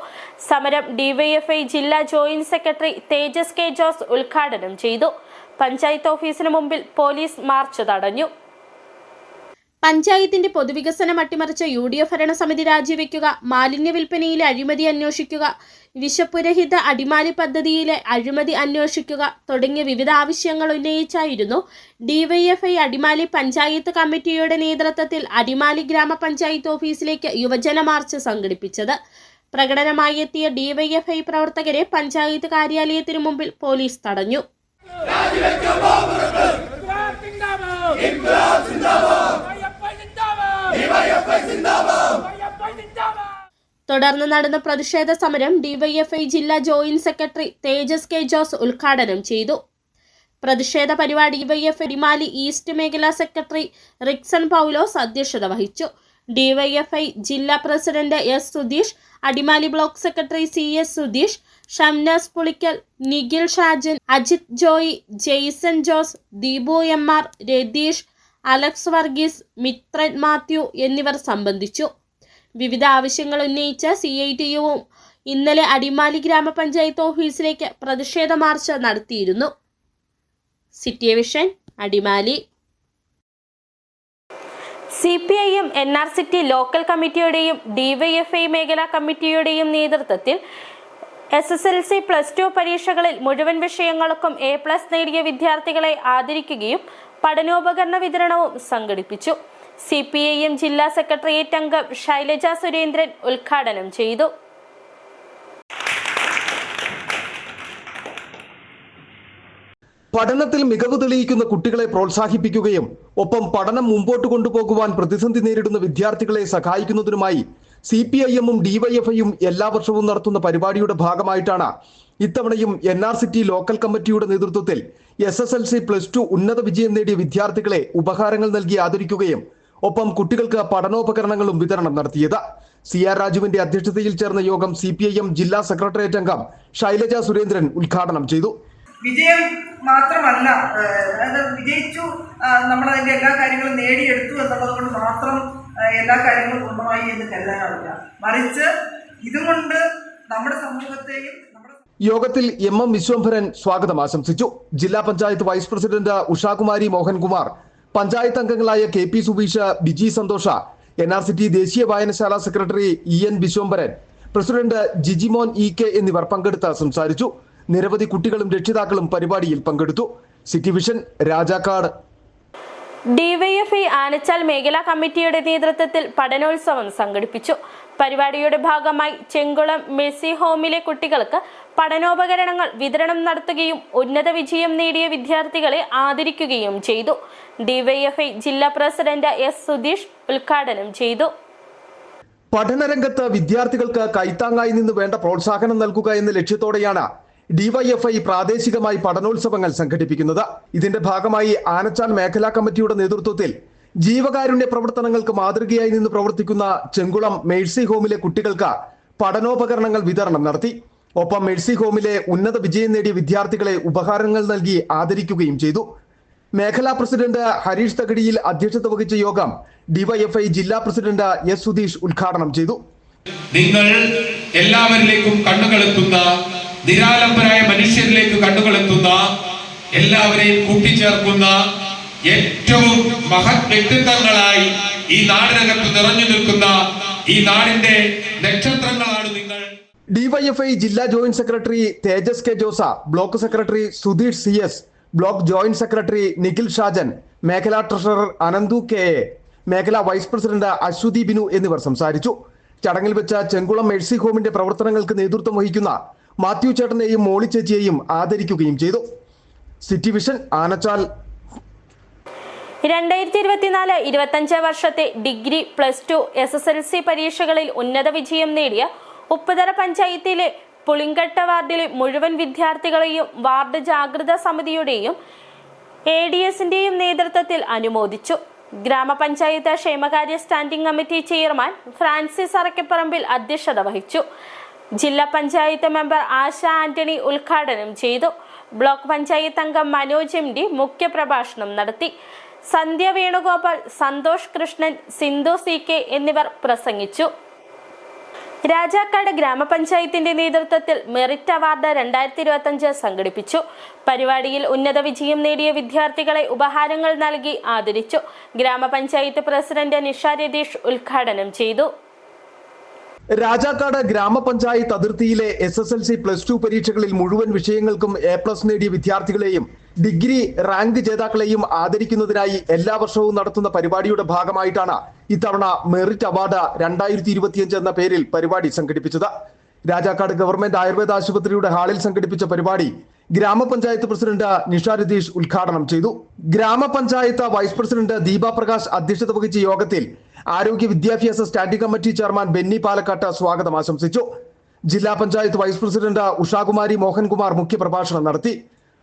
സമരം ഡിവൈഎഫ്ഐ ജില്ലാ joint secretary Thejas K Jose ഉദ്ഘാടനം ചെയ്തു. പഞ്ചായത്ത് ഓഫീസിന് മുമ്പിൽ പോലീസ് മാർച്ച് തടഞ്ഞു. പഞ്ചായത്തിന്റെ പൊതുവികസനം അട്ടിമറിച്ച UDF ഭരണസമിതി രാജിവെക്കുക, മാലിന്യ വിൽപ്പനയിലെ അഴിമതി അന്വേഷിക്കുക, വിശപ്പുരഹിത അടിമാലി പദ്ധതിയിലെ അഴിമതി അന്വേഷിക്കുക തുടങ്ങിയ വിവിധ ആവശ്യങ്ങൾ ഉന്നയിച്ചായിരുന്നു ഡിവൈഎഫ്ഐ അടിമാലി പഞ്ചായത്ത് കമ്മിറ്റിയുടെ നേതൃത്വത്തിൽ അടിമാലി ഗ്രാമപഞ്ചായത്ത് ഓഫീസിലേക്ക് യുവജന മാർച്ച് സംഘടിപ്പിച്ചത്. പ്രകടനമായി എത്തിയ ഡിവൈഎഫ്ഐ പ്രവർത്തകരെ പഞ്ചായത്ത് കാര്യാലയത്തിനു മുമ്പിൽ പോലീസ് തടഞ്ഞു. തുടർന്ന് നടന്ന പ്രതിഷേധ സമരം ഡിവൈഎഫ്ഐ ജില്ലാ joint secretary Thejas K Jose ഉദ്ഘാടനം ചെയ്തു. പ്രതിഷേധ പരിപാടി ഡിവൈഎഫ്ഐ അടിമാലി ഈസ്റ്റ് മേഖലാ സെക്രട്ടറി റിക്സൺ പൗലോസ് അധ്യക്ഷത വഹിച്ചു. ഡിവൈഎഫ്ഐ ജില്ലാ president S Sudheesh, Adimali block secretary CS Sudheesh, Shamnas Pulickal, Nikhil Shajan, Ajith Joy, Jaison Jose, Deepu MR, Ratheesh, Alex Varghese, Mithran Mathew എന്നിവർ സംബന്ധിച്ചു. വിവിധ ആവശ്യങ്ങൾ ഉന്നയിച്ച CITUവും ഇന്നലെ അടിമാലി ഗ്രാമപഞ്ചായത്ത് ഓഫീസിലേക്ക് പ്രതിഷേധ മാർച്ച് നടത്തിയിരുന്നു. City vision, Adimali. CPIM NR city local കമ്മിറ്റിയുടെയും ഡിവൈഎഫ്ഐ മേഖലാ കമ്മിറ്റിയുടെയും നേതൃത്വത്തിൽ SSLC +2 പരീക്ഷകളിൽ മുഴുവൻ വിഷയങ്ങൾക്കും A+ നേടിയ വിദ്യാർത്ഥികളെ ആദരിക്കുകയും പഠനോപകരണ വിതരണവും സംഘടിപ്പിച്ചു. CPIM ജില്ലാ സെക്രട്ടേറിയറ്റ് അംഗം ശൈലജ സുരേന്ദ്രൻ ഉദ്ഘാടനം ചെയ്തു. പഠനത്തിൽ മികവ് തെളിയിക്കുന്ന കുട്ടികളെ പ്രോത്സാഹിപ്പിക്കുകയും ഒപ്പം പഠനം മുമ്പോട്ട് കൊണ്ടുപോകുവാൻ പ്രതിസന്ധി നേരിടുന്ന വിദ്യാർത്ഥികളെ സഹായിക്കുന്നതിനുമായി CPIM-ഉം DYFI-യും എല്ലാ വർഷവും നടത്തുന്ന പരിപാടിയുടെ ഭാഗമായിട്ടാണ് ഇത്തവണയും NRCT ലോക്കൽ കമ്മിറ്റിയുടെ നേതൃത്വത്തിൽ SSLC +2 ഉന്നത വിജയം നേടിയ വിദ്യാർത്ഥികളെ ഉപഹാരങ്ങൾ നൽകി ആദരിക്കുകയും ഒപ്പം കുട്ടികൾക്ക് പഠനോപകരണങ്ങളും വിതരണം നടത്തിയത്. CR രാജുവിന്റെ അധ്യക്ഷതയിൽ ചേർന്ന യോഗം CPIM ജില്ലാ സെക്രട്ടേറിയറ്റ് അംഗം ശൈലജ സുരേന്ദ്രൻ ഉദ്ഘാടനം ചെയ്തു. വിജയം മാത്രമല്ല, അതായത് വിജയിച്ചു, നമ്മളതിൻ്റെ എല്ലാ കാര്യങ്ങളും നേടിയെടുത്തു എന്നുള്ളത് കൊണ്ട് മാത്രം എല്ലാ കാര്യങ്ങളും പൂർണ്ണമായി എന്ന് കരുതാനാവില്ല. മറിച്ച് ഇതുകൊണ്ട് നമ്മുടെ സമൂഹത്തെയും യോഗത്തിൽ MM വിശ്വംഭരൻ സ്വാഗതം ആശംസിച്ചു. ജില്ലാ പഞ്ചായത്ത് വൈസ് പ്രസിഡന്റ് ഉഷാകുമാരി മോഹൻകുമാർ, പഞ്ചായത്ത് അംഗങ്ങളായ KP സുബീഷ്, ബിജി സന്തോഷ, NRCT ദേശീയ വായനശാല secretary EN Viswambharan, president Jijimon EK എന്നിവർ പങ്കെടുത്ത് സംസാരിച്ചു. നിരവധി കുട്ടികളും രക്ഷിതാക്കളും പരിപാടിയിൽ പങ്കെടുത്തു. City vision, Rajakkad. DYFI Anachal മേഖലാ കമ്മിറ്റിയുടെ നേതൃത്വത്തിൽ പഠനോത്സവം സംഘടിപ്പിച്ചു. പരിപാടിയുടെ ഭാഗമായി ചെങ്കുളം മെഴ്സി ഹോമിലെ കുട്ടികൾക്ക് പഠനോപകരണങ്ങൾ വിതരണം നടത്തുകയും ഉന്നത വിജയം നേടിയ വിദ്യാർത്ഥികളെ ആദരിക്കുകയും ചെയ്തു. DYFI ജില്ലാ പ്രസിഡന്റ് S സുധീഷ് ഉദ്ഘാടനം ചെയ്തു. പഠനരംഗത്ത് വിദ്യാർത്ഥികൾക്ക് കൈത്താങ്ങായി നിന്ന് വേണ്ട പ്രോത്സാഹനം നൽകുക എന്ന ലക്ഷ്യത്തോടെയാണ് DYFI പ്രാദേശികമായി പഠനോത്സവങ്ങൾ സംഘടിപ്പിക്കുന്നത്. ഇതിന്റെ ഭാഗമായി ആനച്ചാൽ മേഖലാ കമ്മിറ്റിയുടെ നേതൃത്വത്തിൽ ജീവകാരുണ്യ പ്രവർത്തനങ്ങൾക്ക് മാതൃകയായി നിന്ന് പ്രവർത്തിക്കുന്ന ചെങ്കുളം മേഴ്സി ഹോമിലെ കുട്ടികൾക്ക് പഠനോപകരണങ്ങൾ വിതരണം നടത്തി. ഒപ്പം മേഴ്സി ഹോമിലെ ഉന്നത വിജയം നേടിയ വിദ്യാർത്ഥികളെ ഉപഹാരങ്ങൾ നൽകി ആദരിക്കുകയും ചെയ്തു. മേഖലാ പ്രസിഡന്റ് ഹരീഷ് തകടിയിൽ അധ്യക്ഷത വഹിച്ച യോഗം DYFI ജില്ലാ പ്രസിഡന്റ് S സുധീഷ് ഉദ്ഘാടനം ചെയ്തു. നിങ്ങൾ എല്ലാവരിലേക്കും കണ്ണുകളെത്തുന്ന, നിരാലംബരായ മനുഷ്യരിലേക്ക് കണ്ണുകളെത്തുന്ന, എല്ലാവരെയും കൂട്ടിച്ചേർക്കുന്ന ഏറ്റവും മഹത് വ്യക്തിത്വങ്ങളായി ഈ നാടിനകത്ത് നിറഞ്ഞു നിൽക്കുന്ന ഈ നാടിന്റെ നക്ഷത്രങ്ങളാണ് നിങ്ങൾ. DYFI ജില്ലാ joint secretary Thejas K Jose, block secretary Sudheesh CS, block joint secretary Nikhil Shajan, മേഖലാ ട്രഷറർ അനന്തു KA, മേഖലാ വൈസ് പ്രസിഡന്റ് അശ്വതി ബിനു എന്നിവർ സംസാരിച്ചു. ചടങ്ങിൽ വെച്ച ചെങ്കുളം മേഴ്സി ഹോമിന്റെ പ്രവർത്തനങ്ങൾക്ക് നേതൃത്വം വഹിക്കുന്ന മാത്യു ചേട്ടനെയും മോളി ചേച്ചിയെയും ആദരിക്കുകയും ചെയ്തു. City vision, Anachal. 2024-25 വർഷത്തെ ഡിഗ്രി +2 SSLC പരീക്ഷകളിൽ ഉന്നത വിജയം നേടിയ ഉപ്പുതറ പഞ്ചായത്തിലെ പുളിങ്കട്ട വാർഡിലെ മുഴുവൻ വിദ്യാർത്ഥികളെയും വാർഡ് ജാഗ്രതാ സമിതിയുടെയും ADSന്റെയും നേതൃത്വത്തിൽ അനുമോദിച്ചു. ഗ്രാമപഞ്ചായത്ത് ക്ഷേമകാര്യ standing committee chairman Francis Arakkaparambil അധ്യക്ഷത വഹിച്ചു. ജില്ലാ പഞ്ചായത്ത് മെമ്പർ ആശ ആന്റണി ഉദ്ഘാടനം ചെയ്തു. ബ്ലോക്ക് പഞ്ചായത്ത് അംഗം മനോജ് MD മുഖ്യപ്രഭാഷണം നടത്തി. സന്ധ്യ വേണുഗോപാൽ, സന്തോഷ് കൃഷ്ണൻ, സിന്ധു CK എന്നിവർ പ്രസംഗിച്ചു. രാജാക്കാട് ഗ്രാമപഞ്ചായത്തിന്റെ നേതൃത്വത്തിൽ മെറിറ്റ് അവാർഡ് 2025 സംഘടിപ്പിച്ചു. പരിപാടിയിൽ ഉന്നത വിജയം നേടിയ വിദ്യാർത്ഥികളെ ഉപഹാരങ്ങൾ നൽകി ആദരിച്ചു. ഗ്രാമപഞ്ചായത്ത് പ്രസിഡന്റ് നിഷ രതീഷ് ഉദ്ഘാടനം ചെയ്തു. രാജാക്കാട് ഗ്രാമപഞ്ചായത്ത് അതിർത്തിയിലെ SSLC +2 പരീക്ഷകളിൽ മുഴുവൻ വിഷയങ്ങൾക്കും A+ നേടിയ വിദ്യാർത്ഥികളെയും ഡിഗ്രി റാങ്ക് ജേതാക്കളെയും ആദരിക്കുന്നതിനായി എല്ലാ വർഷവും നടത്തുന്ന പരിപാടിയുടെ ഭാഗമായിട്ടാണ് ഇത്തവണ മെറിറ്റ് അവാർഡ് 2025 എന്ന പേരിൽ പരിപാടി സംഘടിപ്പിച്ചത്. രാജാക്കാട് ഗവൺമെന്റ് ആയുർവേദ ആശുപത്രിയുടെ ഹാളിൽ സംഘടിപ്പിച്ച പരിപാടി ഗ്രാമപഞ്ചായത്ത് പ്രസിഡന്റ് നിഷ രതീഷ് ഉദ്ഘാടനം ചെയ്തു. ഗ്രാമപഞ്ചായത്ത് വൈസ് പ്രസിഡന്റ് ദീപ പ്രകാശ് അധ്യക്ഷത വഹിച്ച യോഗത്തിൽ ആരോഗ്യ വിദ്യാഭ്യാസ സ്റ്റാൻഡിംഗ് കമ്മിറ്റി ചെയർമാൻ ബെന്നി പാലക്കാട്ട് സ്വാഗതം ആശംസിച്ചു. ജില്ലാ പഞ്ചായത്ത് വൈസ് പ്രസിഡന്റ് ഉഷാകുമാരി മോഹൻകുമാർ മുഖ്യപ്രഭാഷണം നടത്തി.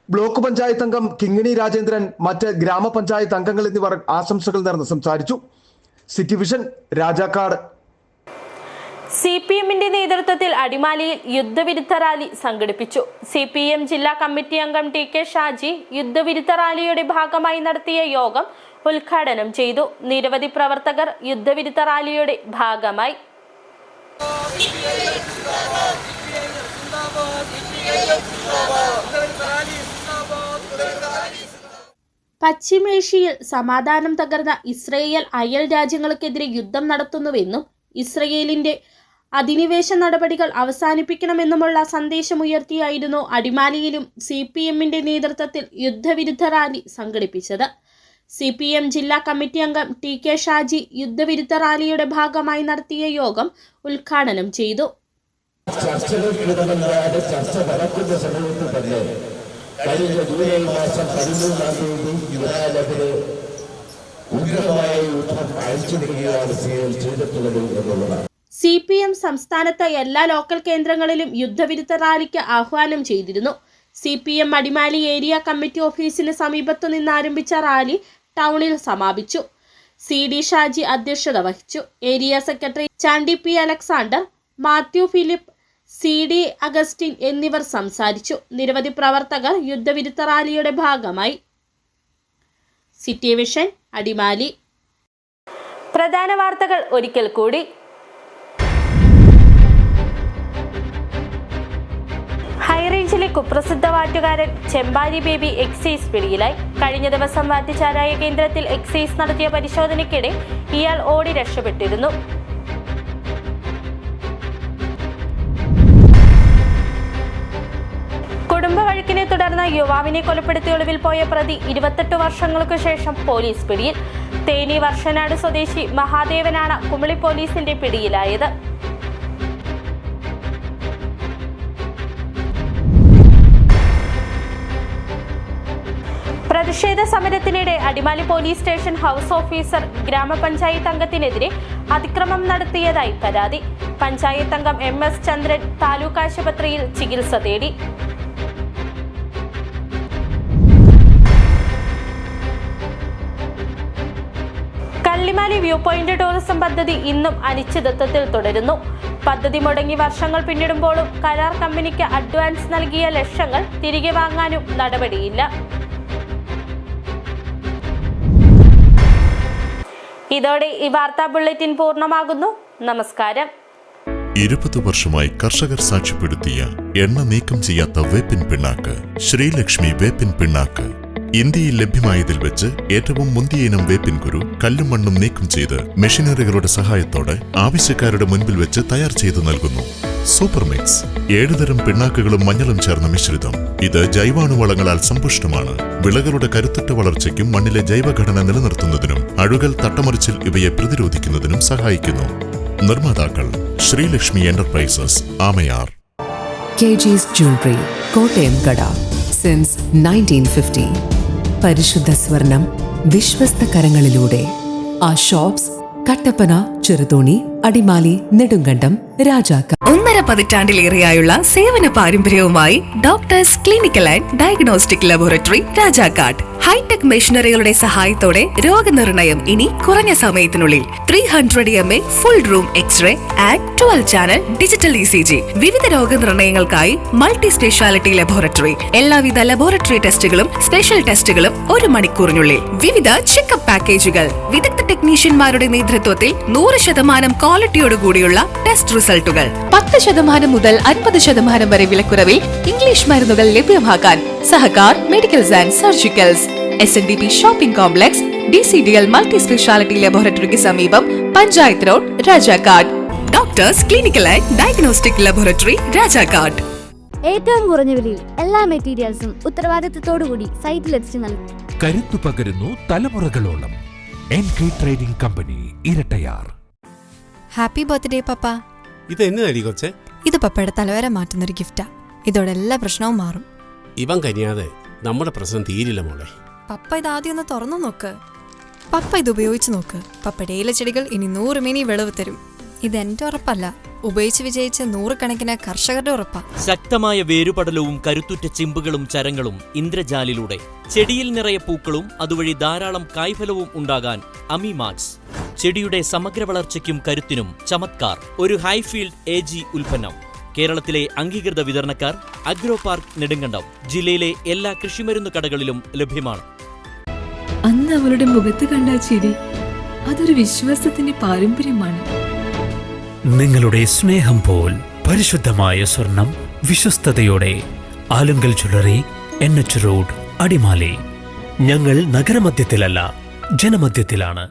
ബ്ലോക്ക് പഞ്ചായത്ത് അംഗം കിങ്ങിണി രാജേന്ദ്രൻ, മറ്റ് ഗ്രാമപഞ്ചായത്ത് അംഗങ്ങൾ എന്നിവർ ആശംസകൾ നേർന്ന് സംസാരിച്ചു. City vision, Rajakkad. CPMന്റെ നേതൃത്വത്തിൽ അടിമാലിയിൽ യുദ്ധവിരുദ്ധ റാലി സംഘടിപ്പിച്ചു. CPM ജില്ലാ കമ്മിറ്റി അംഗം TK ഷാജി യുദ്ധവിരുദ്ധ റാലിയുടെ ഭാഗമായി നടത്തിയ യോഗം ഉദ്ഘാടനം ചെയ്തു. നിരവധി പ്രവർത്തകർ യുദ്ധവിരുദ്ധ റാലിയുടെ ഭാഗമായി. പശ്ചിമേഷ്യയിൽ സമാധാനം തകർന്ന ഇസ്രയേൽ അയൽ രാജ്യങ്ങൾക്കെതിരെ യുദ്ധം നടത്തുന്നുവെന്നും ഇസ്രയേലിന്റെ അധിനിവേശ നടപടികൾ അവസാനിപ്പിക്കണമെന്നുമുള്ള സന്ദേശമുയർത്തിയായിരുന്നു അടിമാലിയിലും CPMന്റെ നേതൃത്വത്തിൽ യുദ്ധവിരുദ്ധ റാലി സംഘടിപ്പിച്ചത്. CPM ജില്ലാ കമ്മിറ്റി അംഗം TK ഷാജി യുദ്ധവിരുദ്ധ റാലിയുടെ ഭാഗമായി നടത്തിയ യോഗം ഉദ്ഘാടനം ചെയ്തു. ചർച്ചകൾ നടക്കുന്ന സമയത്ത് തന്നെ കഴിഞ്ഞ ജൂലൈ മാസം 13-ാം തീയതി യുവരാജന് ഉഗ്രമായ യുദ്ധം അഴിച്ചുവിടുകയാണ് ചെയ്തിട്ടുള്ളത് എന്നുള്ളതാണ്. CPM സംസ്ഥാനത്ത് എല്ലാ ലോക്കൽ കേന്ദ്രങ്ങളിലും യുദ്ധവിരുദ്ധ റാലിക്ക് ആഹ്വാനം ചെയ്തിരുന്നു. CPM അടിമാലി ഏരിയ കമ്മിറ്റി ഓഫീസിന് സമീപത്തു നിന്ന് ആരംഭിച്ച റാലി ടൗണിൽ സമാപിച്ചു. CD ഷാജി അധ്യക്ഷത വഹിച്ചു. Area secretary Chandy P Alexander, Mathew Philip, CD Augustine എന്നിവർ സംസാരിച്ചു. നിരവധി പ്രവർത്തകർ യുദ്ധവിരുദ്ധ റാലിയുടെ ഭാഗമായി. City vision Adimali. പ്രധാന വാർത്തകൾ ഒരിക്കൽ കൂടി. ഹൈറേഞ്ചിലെ കുപ്രസിദ്ധ വാറ്റുകാരൻ ചെമ്പാരി ബേബി എക്സൈസ് പിടിയിലായി. കഴിഞ്ഞ ദിവസം വാറ്റുചാരായ കേന്ദ്രത്തിൽ എക്സൈസ് നടത്തിയ പരിശോധനയ്ക്കിടെ ഇയാൾ ഓടി രക്ഷപ്പെട്ടിരുന്നു. കുടുംബവഴക്കിനെ തുടർന്ന് യുവാവിനെ കൊലപ്പെടുത്തി ഒളിവിൽ പോയ പ്രതി 28 വർഷങ്ങൾക്കു ശേഷം പോലീസ് പിടിയിൽ. തേനി വർഷനാട് സ്വദേശി മഹാദേവനാണ് കുമളി പോലീസിന്റെ പിടിയിലായത്. പ്രതിഷേധ സമരത്തിനിടെ Adimali police station house officer ഗ്രാമപഞ്ചായത്ത് അംഗത്തിനെതിരെ അതിക്രമം നടത്തിയതായി പരാതി. പഞ്ചായത്ത് അംഗം MS ചന്ദ്രൻ താലൂക്ക് ആശുപത്രിയിൽ ചികിത്സ തേടി. കള്ളിമാലി വ്യൂ പോയിന്റ് ടൂറിസം പദ്ധതി ഇന്നും അനിശ്ചിതത്വത്തിൽ തുടരുന്നു. പദ്ധതി മുടങ്ങി വർഷങ്ങൾ പിന്നിടുമ്പോഴും കരാർ കമ്പനിക്ക് അഡ്വാൻസ് നൽകിയ ലക്ഷങ്ങൾ തിരികെ വാങ്ങാനും നടപടിയില്ല. ഇതോടെ ഈ വാർത്താ ബുള്ളറ്റിൻ പൂർണ്ണമാകുന്നു. നമസ്കാരം. 20 വർഷമായി കർഷകർ സാക്ഷ്യപ്പെടുത്തിയ എണ്ണ നീക്കം ചെയ്യാത്ത വേപ്പിൻ പിണ്ണാക്ക് ശ്രീലക്ഷ്മി വേപ്പിൻ പിണ്ണാക്ക്. ഇന്ത്യയിൽ ലഭ്യമായതിൽ വെച്ച് ഏറ്റവും മുന്തിയ ഇനം വേപ്പിൻ കുരു കല്ലും മണ്ണും നീക്കം ചെയ്ത് മെഷീനറികളുടെ സഹായത്തോടെ ആവശ്യക്കാരുടെ മുൻപിൽ വെച്ച് തയ്യാർ ചെയ്തു നൽകുന്നു. സൂപ്പർ മിക്സ് 7 തരം പിണ്ണാക്കുകളും മഞ്ഞളും ചേർന്ന മിശ്രിതം. ഇത് ജൈവാണുവളങ്ങളാൽ സമ്പുഷ്ടമാണ്. വിളകളുടെ കരുത്തുറ്റ വളർച്ചയ്ക്കും മണ്ണിലെ ജൈവഘടന നിലനിർത്തുന്നതിനും അഴുകൽ തട്ടമറിച്ചിൽ ഇവയെ പ്രതിരോധിക്കുന്നതിനും സഹായിക്കുന്നു. നിർമ്മാതാക്കൾ Sreelakshmi enterprises Amayar. KG's Jewelry, Kottayam കട. സിൻസ് 1950. പരിശുദ്ധ സ്വർണം വിശ്വസ്ത കരങ്ങളിലൂടെ. ആ ഷോപ്സ് കട്ടപ്പന, ചെറുതോണി, അടിമാലി, നെടുങ്കണ്ടം, രാജാക്ക. 1.5 പതിറ്റാണ്ടിലേറെയായുള്ള സേവന പാരമ്പര്യവുമായി doctors clinical and diagnostic laboratory Rajakkad. Hi tech മെഷീനറികളുടെ സഹായത്തോടെ രോഗനിർണയം ഇനി കുറഞ്ഞ സമയത്തിനുള്ളിൽ. 300 mA full room x ray and 12 channel digital ECG. വിവിധ രോഗനിർണയങ്ങൾക്കായി മൾട്ടി സ്പെഷ്യാലിറ്റി ലബോറട്ടറി. എല്ലാവിധ ലബോറട്ടറി ടെസ്റ്റുകളും സ്പെഷ്യൽ ടെസ്റ്റുകളും 1 മണിക്കൂറിനുള്ളിൽ. വിവിധ ചെക്കപ്പ് പാക്കേജുകൾ. വിദഗ്ധ ടെക്നീഷ്യന്മാരുടെ നേതൃത്വത്തിൽ 100% ക്വാളിറ്റിയോടുകൂടിയുള്ള ടെസ്റ്റ് റിസൾട്ടുകൾ. 10% മുതൽ 50% വരെ വിലക്കുറവിൽ ഇംഗ്ലീഷ് മരുന്നുകൾ ലഭ്യമാക്കാൻ Sahakar medicals and surgicals. SNDP shopping complex, DCDL multi speciality ലബോറട്ടറിക്ക് സമീപം, panchayat road, Rajakkad. Doctors clinical and diagnostic laboratory Rajakkad. ഏറ്റവും കുറഞ്ഞ വിലയിൽ എല്ലാ മെറ്റീരിയൽസും ഉത്തരവാദിത്തത്തോടുകൂടി സൈറ്റിലെത്തിച്ച് നൽകും. കരുത്തു പകരുന്നു തലമുറകളോളം. NK trading company Irattayar. Happy birthday papa. ഇത് എന്നതടി കൊച്ചെ? ഇത് പപ്പയുടെ തലവര മാറ്റുന്നൊരു ഗിഫ്റ്റാ. ഇതോടെ എല്ലാ പ്രശ്നവും മാറും. ഇവൻ കനിയാതെ നമ്മുടെ പ്രശ്നം തീരില്ല മോളെ. പപ്പ ഇതാദ്യം ഒന്ന് തുറന്നു നോക്ക്. പപ്പ ഇത് ഉപയോഗിച്ച് നോക്ക്. പപ്പയുടെ ഇലച്ചെടികൾ ഇനി 100 മേനി വിളവ് തരും. ഇതെന്റെ ഉറപ്പല്ല, ഉപയോഗിച്ച് വിജയിച്ച 100 കണക്കിന് കർഷകരുടെ ഉറപ്പാ. ശക്തമായ വേരുപടലവും കരുത്തുറ്റ ചിമ്പുകളും ചരങ്ങളും ഇന്ദ്രജാലിലൂടെ ചെടിയിൽ നിറയെ പൂക്കളും അതുവഴി ധാരാളം കായ്ഫലവും ഉണ്ടാകാൻ അമിമാക്സ്. ചെടിയുടെ സമഗ്ര വളർച്ചയ്ക്കും കരുത്തിനും ചമത്കാർ. ഒരു ഹൈഫീൽഡ് AG ഉൽപ്പന്നം. കേരളത്തിലെ അംഗീകൃത വിതരണക്കാർ അഗ്രോ പാർക്ക് നെടുങ്കണ്ടം. ജില്ലയിലെ എല്ലാ കൃഷിമരുന്ന് കടകളിലും ലഭ്യമാണ്. അന്ന് അവളുടെ മുഖത്ത് കണ്ട ചിരി അതൊരു വിശ്വാസത്തിന്റെ പാരമ്പര്യമാണ്. നിങ്ങളുടെ സ്നേഹം പോൽ പരിശുദ്ധമായ സ്വർണം വിശ്വസ്തയോടെ Alunkal jewellery, NH road, Adimali. ഞങ്ങൾ നഗരമധ്യത്തിലല്ല, ജനമധ്യത്തിലാണ്.